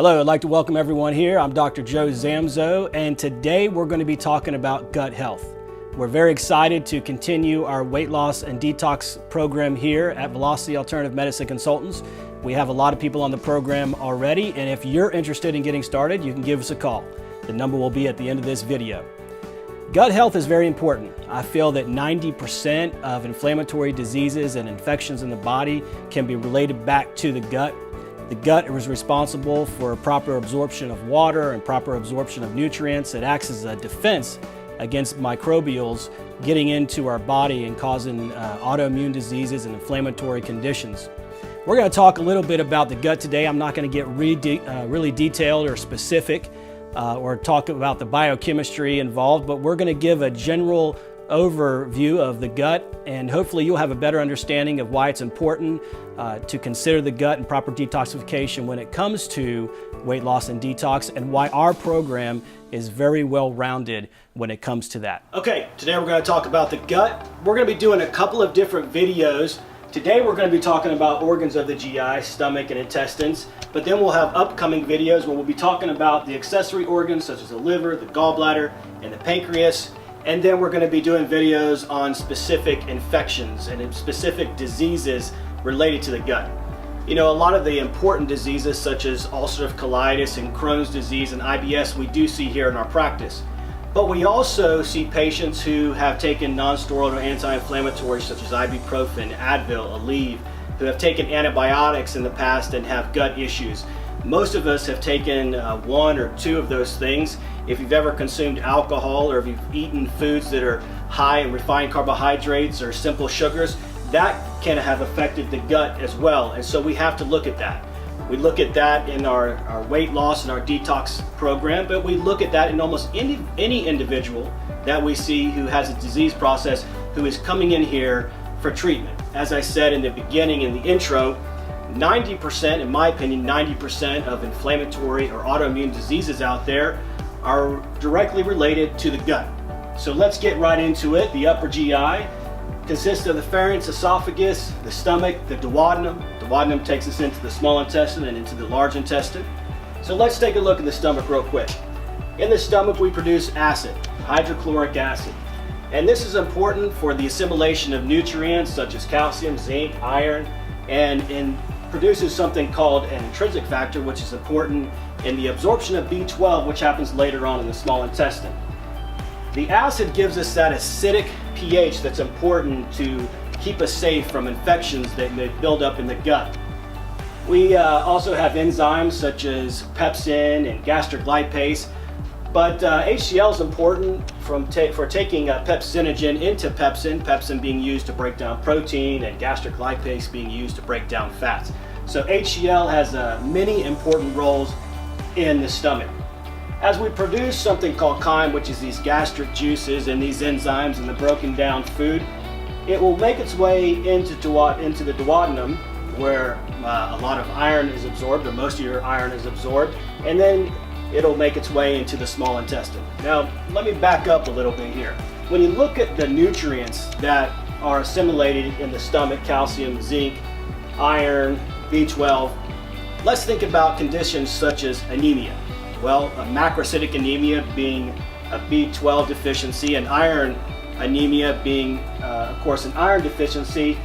Hello, I'd like to welcome everyone here. I'm Dr. Joe Zamzow, and today we're going to be talking about gut health. We're very excited to continue our weight loss and detox program here at Velocity Alternative Medicine Consultants. We have a lot of people on the program already, and if you're interested in getting started, you can give us a call. The number will be at the end of this video. Gut health is very important. I feel that 90% of inflammatory diseases and infections in the body can be related back to the gut. The gut is responsible for proper absorption of water and proper absorption of nutrients. It acts as a defense against microbials getting into our body and causing autoimmune diseases and inflammatory conditions. We're going to talk a little bit about the gut today. I'm not going to get really detailed or specific or talk about the biochemistry involved, but we're going to give a general overview of the gut, and hopefully you'll have a better understanding of why it's important to consider the gut and proper detoxification when it comes to weight loss and detox, and why our program is very well rounded when it comes to that. Okay, today we're going to talk about the gut. We're going to be doing a couple of different videos. Today we're going to be talking about organs of the GI, stomach and intestines, but then we'll have upcoming videos where we'll be talking about the accessory organs such as the liver, the gallbladder, and the pancreas. And then we're going to be doing videos on specific infections and specific diseases related to the gut. You know, a lot of the important diseases such as ulcerative colitis and Crohn's disease and IBS we do see here in our practice. But we also see patients who have taken non-steroidal or anti-inflammatories such as ibuprofen, Advil, Aleve, who have taken antibiotics in the past and have gut issues. Most of us have taken one or two of those things. If you've ever consumed alcohol or if you've eaten foods that are high in refined carbohydrates or simple sugars, that can have affected the gut as well. And so we have to look at that. We look at that in our weight loss and our detox program, but we look at that in almost any individual that we see who has a disease process who is coming in here for treatment. As I said in the beginning, in the intro, 90%, in my opinion, 90% of inflammatory or autoimmune diseases out there are directly related to the gut. So let's get right into it. The upper GI consists of the pharynx, esophagus, the stomach, the duodenum. Duodenum takes us into the small intestine and into the large intestine. So let's take a look at the stomach real quick. In the stomach we produce acid, hydrochloric acid. And this is important for the assimilation of nutrients such as calcium, zinc, iron, and produces something called an intrinsic factor, which is important in the absorption of B12, which happens later on in the small intestine. The acid gives us that acidic pH that's important to keep us safe from infections that may build up in the gut. We also have enzymes such as pepsin and gastric lipase, but HCl is important for taking pepsinogen into pepsin, pepsin being used to break down protein and gastric lipase being used to break down fats. So HCl has many important roles in the stomach. As we produce something called chyme, which is these gastric juices and these enzymes and the broken down food, it will make its way into the duodenum, where a lot of iron is absorbed, or most of your iron is absorbed, and then it'll make its way into the small intestine. Now, let me back up a little bit here. When you look at the nutrients that are assimilated in the stomach, calcium, zinc, iron, B12, let's think about conditions such as anemia. Well, a macrocytic anemia being a B12 deficiency, and iron anemia being, of course, an iron deficiency.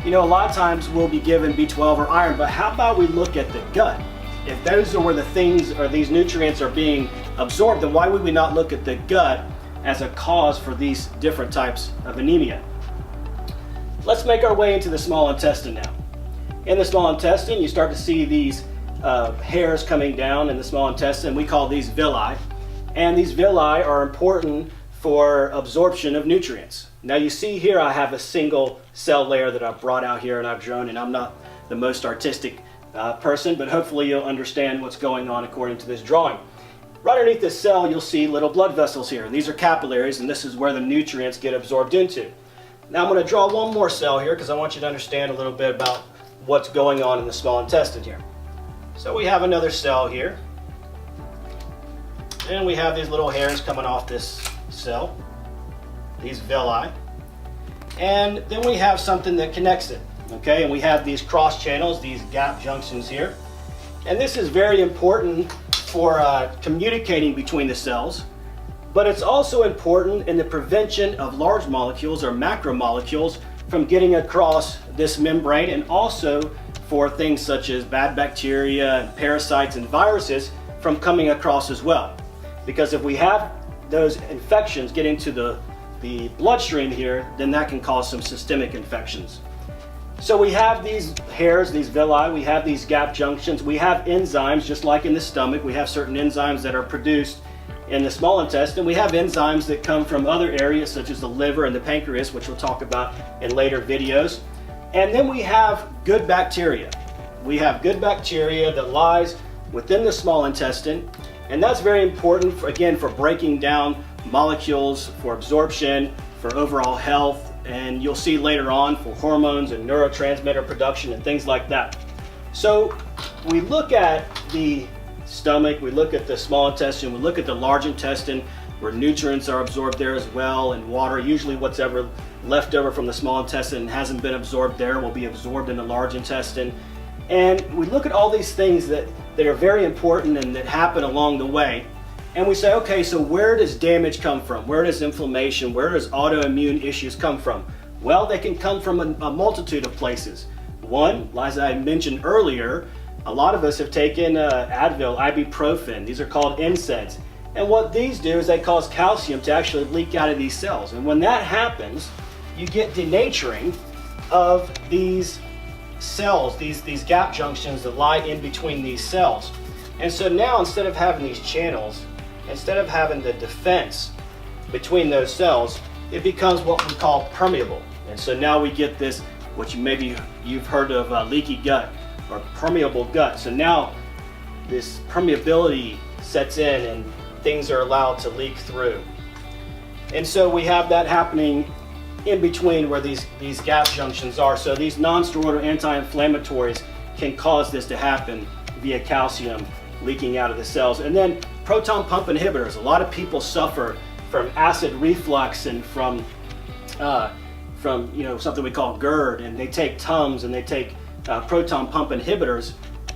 You know, a lot of times we'll be given B12 or iron, but how about we look at the gut? If those are where the things or these nutrients are being absorbed, then why would we not look at the gut as a cause for these different types of anemia? Let's make our way into the small intestine now. In the small intestine, you start to see these hairs coming down in the small intestine. We call these villi, and these villi are important for absorption of nutrients. Now you see here I have a single cell layer that I've brought out here and I've drawn, and I'm not the most artistic person, but hopefully you'll understand what's going on according to this drawing. Right underneath this cell you'll see little blood vessels here. These are capillaries, and this is where the nutrients get absorbed into. Now I'm going to draw one more cell here because I want you to understand a little bit about what's going on in the small intestine here. So we have another cell here, and we have these little hairs coming off this cell, these villi, and then we have something that connects it, okay? And we have these cross channels, these gap junctions here, And this is very important for communicating between the cells, but it's also important in the prevention of large molecules or macromolecules from getting across this membrane, and also for things such as bad bacteria, parasites, and viruses from coming across as well. Because if we have those infections get into the bloodstream here, then that can cause some systemic infections. So we have these hairs, these villi, we have these gap junctions, we have enzymes, just like in the stomach. We have certain enzymes that are produced in the small intestine. We have enzymes that come from other areas such as the liver and the pancreas, which we'll talk about in later videos. And then we have good bacteria. We have good bacteria that lies within the small intestine, and that's very important for, again, for breaking down molecules, for absorption, for overall health, and you'll see later on for hormones and neurotransmitter production and things like that. So we look at the stomach, we look at the small intestine, we look at the large intestine where nutrients are absorbed there as well, and water. Usually what's ever left over from the small intestine and hasn't been absorbed there will be absorbed in the large intestine. And we look at all these things that are very important and that happen along the way. And we say, okay, so where does damage come from? Where does inflammation, where does autoimmune issues come from? Well, they can come from a multitude of places. One, as I mentioned earlier, a lot of us have taken Advil, ibuprofen. These are called NSAIDs. And what these do is they cause calcium to actually leak out of these cells. And when that happens, you get denaturing of these cells, these gap junctions that lie in between these cells. And so now, instead of having these channels, instead of having the defense between those cells, it becomes what we call permeable. And so now we get this, what you've heard of leaky gut or permeable gut. So now this permeability sets in and things are allowed to leak through. And so we have that happening in between where these gap junctions are. So these non-steroidal anti-inflammatories can cause this to happen via calcium leaking out of the cells. And then proton pump inhibitors. A lot of people suffer from acid reflux and from something we call GERD, and they take Tums and they take proton pump inhibitors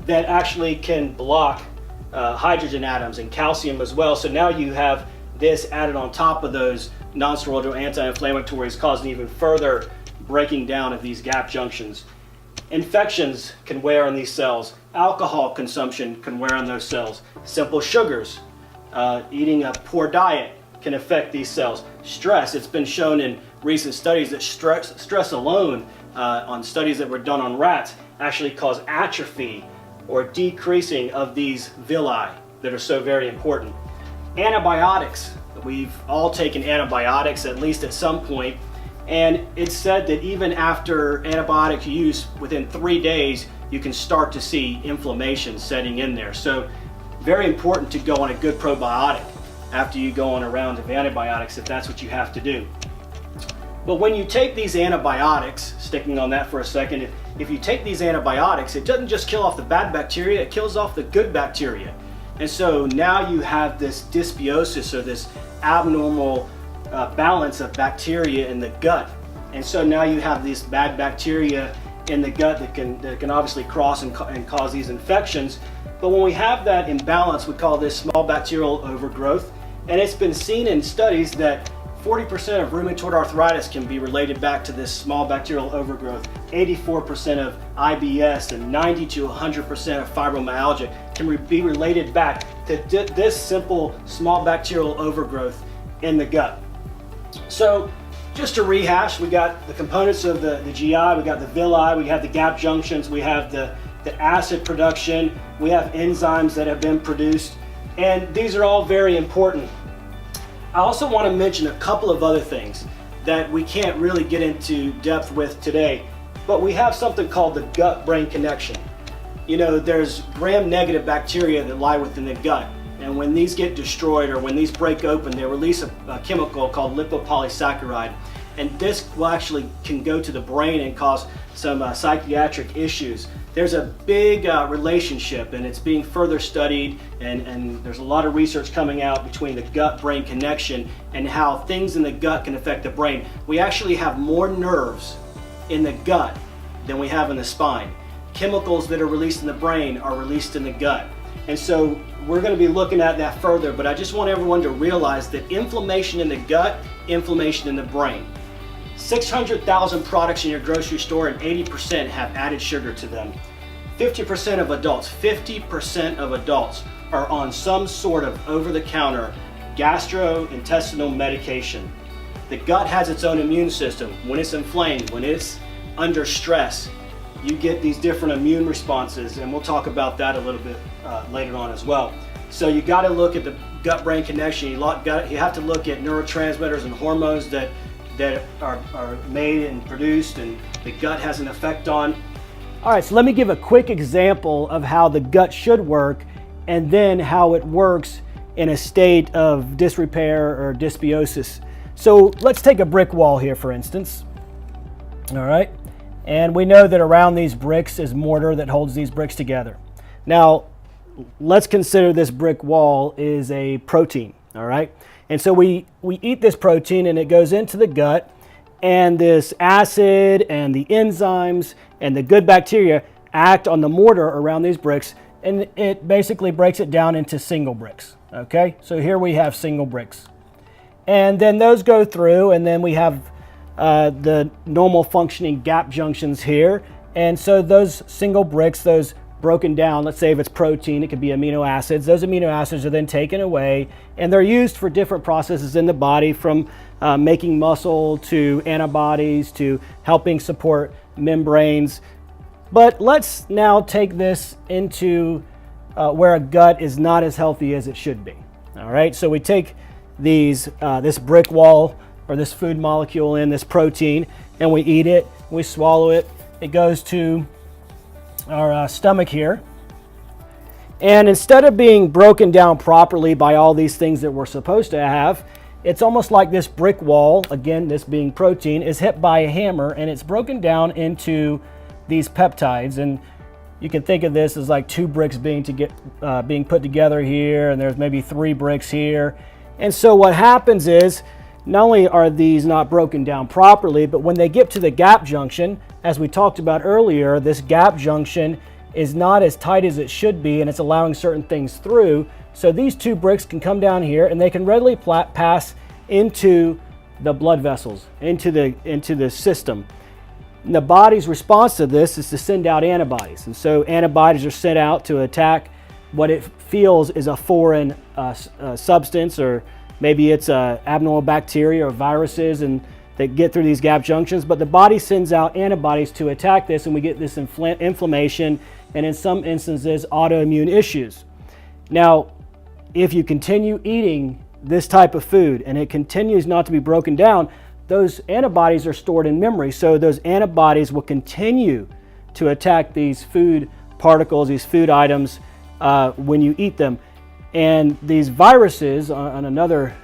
that actually can block hydrogen atoms and calcium as well. So now you have this added on top of those non-steroidal anti-inflammatories, causing even further breaking down of these gap junctions. Infections can wear on these cells. Alcohol consumption can wear on those cells. Simple sugars, eating a poor diet can affect these cells. Stress, it's been shown in recent studies that stress alone, on studies that were done on rats, actually cause atrophy or decreasing of these villi that are so very important. Antibiotics, we've all taken antibiotics at least at some point, and it's said that even after antibiotic use, within 3 days, you can start to see inflammation setting in there. So very important to go on a good probiotic after you go on a round of antibiotics, if that's what you have to do. But when you take these antibiotics, sticking on that for a second, if you take these antibiotics, it doesn't just kill off the bad bacteria, it kills off the good bacteria. And so now you have this dysbiosis, or this abnormal balance of bacteria in the gut. And so now you have these bad bacteria in the gut that can obviously cross and cause these infections. But when we have that imbalance, we call this small bacterial overgrowth. And it's been seen in studies that 40% of rheumatoid arthritis can be related back to this small bacterial overgrowth. 84% of IBS and 90 to 100% of fibromyalgia can be related back to this simple small bacterial overgrowth in the gut. So just to rehash, we got the components of the GI, we got the villi, we have the gap junctions, we have the acid production, we have enzymes that have been produced, and these are all very important. I also want to mention a couple of other things that we can't really get into depth with today, but we have something called the gut-brain connection. You know, there's gram-negative bacteria that lie within the gut, and when these get destroyed or when these break open, they release a chemical called lipopolysaccharide, and this will actually can go to the brain and cause some psychiatric issues. There's a big relationship, and it's being further studied, and there's a lot of research coming out between the gut-brain connection and how things in the gut can affect the brain. We actually have more nerves in the gut than we have in the spine. chemicals that are released in the brain are released in the gut. And so we're going to be looking at that further, but I just want everyone to realize that inflammation in the gut, inflammation in the brain. 600,000 products in your grocery store and 80% have added sugar to them. 50% of adults are on some sort of over-the-counter gastrointestinal medication. The gut has its own immune system. When it's inflamed, when it's under stress, you get these different immune responses, and we'll talk about that a little bit later on as well. So you got to look at the gut-brain connection. You have to look at neurotransmitters and hormones that are made and produced, and the gut has an effect on. All right, so let me give a quick example of how the gut should work, and then how it works in a state of disrepair or dysbiosis. So let's take a brick wall here, for instance. All right, and we know that around these bricks is mortar that holds these bricks together. Now, let's consider this brick wall is a protein, all right? And so we eat this protein and it goes into the gut, and this acid and the enzymes and the good bacteria act on the mortar around these bricks, and it basically breaks it down into single bricks, okay? So here we have single bricks. And then those go through, and then we have the normal functioning gap junctions here. And so those single bricks, those broken down, let's say if it's protein, it could be amino acids. Those amino acids are then taken away, and they're used for different processes in the body, from making muscle to antibodies to helping support membranes. But let's now take this into where a gut is not as healthy as it should be. All right, so we take this brick wall or this food molecule in, this protein, and we eat it, we swallow it. It goes to our stomach here. And instead of being broken down properly by all these things that we're supposed to have, it's almost like this brick wall, again, this being protein, is hit by a hammer, and it's broken down into these peptides. And you can think of this as like two bricks being put together here, and there's maybe 3 bricks here. And so what happens is, not only are these not broken down properly, but when they get to the gap junction, as we talked about earlier, this gap junction is not as tight as it should be, and it's allowing certain things through. So these 2 bricks can come down here, and they can readily pass into the blood vessels, into the system. And the body's response to this is to send out antibodies. And so antibodies are sent out to attack what it feels is a foreign substance, or maybe it's abnormal bacteria or viruses, and that get through these gap junctions. But the body sends out antibodies to attack this, and we get this inflammation, and in some instances, autoimmune issues. Now, if you continue eating this type of food and it continues not to be broken down, those antibodies are stored in memory. So those antibodies will continue to attack these food particles, these food items, when you eat them. And these viruses, on another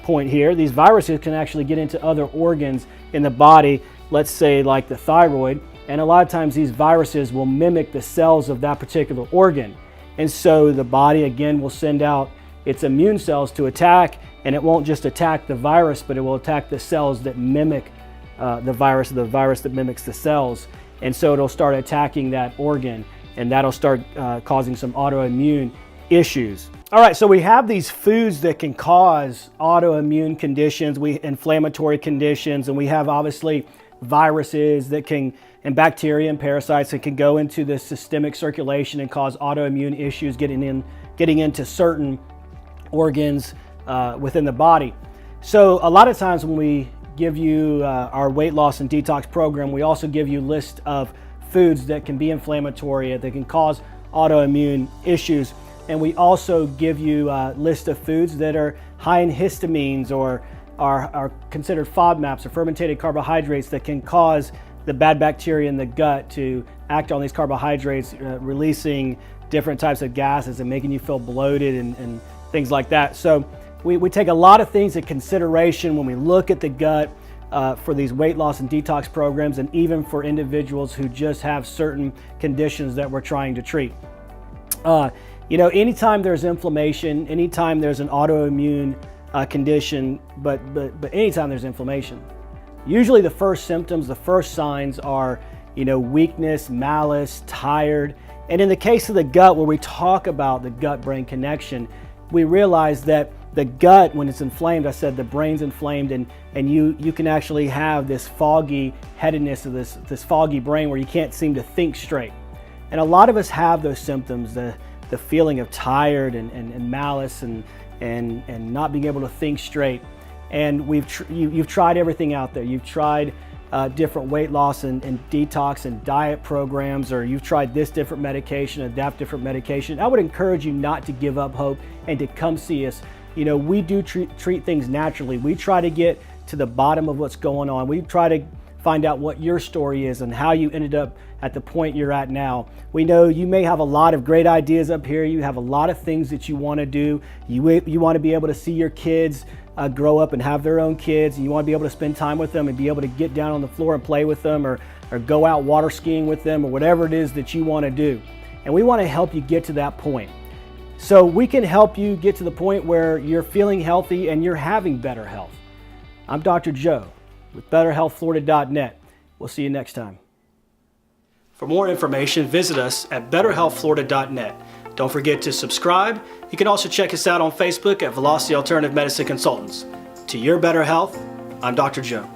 point here, these viruses can actually get into other organs in the body, let's say like the thyroid, and a lot of times these viruses will mimic the cells of that particular organ. And so the body again will send out its immune cells to attack, and it won't just attack the virus, but it will attack the cells that mimic the virus that mimics the cells. And so it'll start attacking that organ, and that'll start causing some autoimmune issues. All right, so we have these foods that can cause autoimmune conditions, inflammatory conditions, and we have obviously viruses that can, and bacteria and parasites that can go into the systemic circulation and cause autoimmune issues getting into certain organs within the body. So a lot of times when we give you our weight loss and detox program, we also give you a list of foods that can be inflammatory, that can cause autoimmune issues. And we also give you a list of foods that are high in histamines or are considered FODMAPs, or fermented carbohydrates, that can cause the bad bacteria in the gut to act on these carbohydrates, releasing different types of gases and making you feel bloated and things like that. So we take a lot of things into consideration when we look at the gut for these weight loss and detox programs, and even for individuals who just have certain conditions that we're trying to treat. Anytime there's inflammation, anytime there's an autoimmune condition, but anytime there's inflammation, usually the first symptoms, the first signs are weakness, malice, tired. And in the case of the gut, where we talk about the gut-brain connection, we realize that the gut, when it's inflamed, I said the brain's inflamed, and you can actually have this foggy headedness, or this foggy brain where you can't seem to think straight. And a lot of us have those symptoms, the feeling of tired and malice and not being able to think straight. And you've tried everything out there. You've tried different weight loss and detox and diet programs, or you've tried this different medication and that different medication. I would encourage you not to give up hope and to come see us. We do treat things naturally. We try to get to the bottom of what's going on. We try to find out what your story is and how you ended up at the point you're at now. We know you may have a lot of great ideas up here. You have a lot of things that you want to do. You want to be able to see your kids grow up and have their own kids. And you want to be able to spend time with them and be able to get down on the floor and play with them, or go out water skiing with them, or whatever it is that you want to do. And we want to help you get to that point. So we can help you get to the point where you're feeling healthy and you're having better health. I'm Dr. Joe with BetterHealthFlorida.net. We'll see you next time. For more information, visit us at BetterHealthFlorida.net. Don't forget to subscribe. You can also check us out on Facebook at Velocity Alternative Medicine Consultants. To your better health, I'm Dr. Joe.